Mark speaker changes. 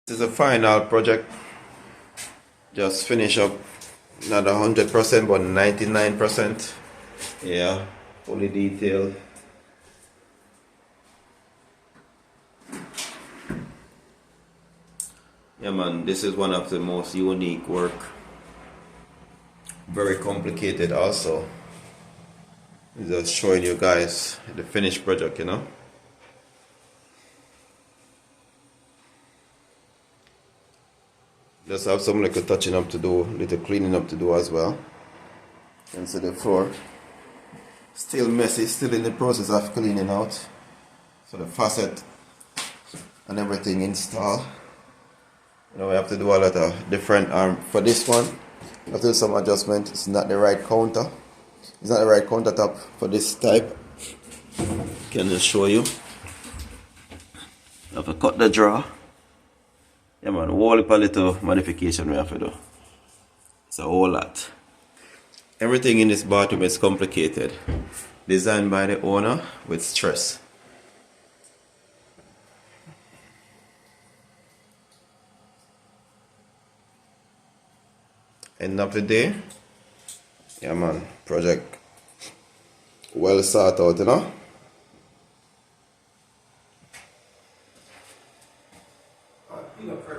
Speaker 1: This is a final project. Just finish up, not 100% but 99%. Yeah, fully detailed. Yeah man, this is one of the most unique work. Very complicated also. Just showing you guys the finished project, you know. Just have some little touching up to do, little cleaning up to do as well. You can see the floor still messy, still in the process of cleaning out. So the faucet and everything installed. You know, we have to do a lot of different for this one. I have to do some adjustment. It's not the right counter. It's not the right countertop for this type. Can just show you. I have to cut the drawer. Yeah man, whole heap of little modification we have to do. It's a whole lot. Everything in this bathroom is complicated. Designed by the owner with stress. End of the day. Yeah man, project well thought out, you know.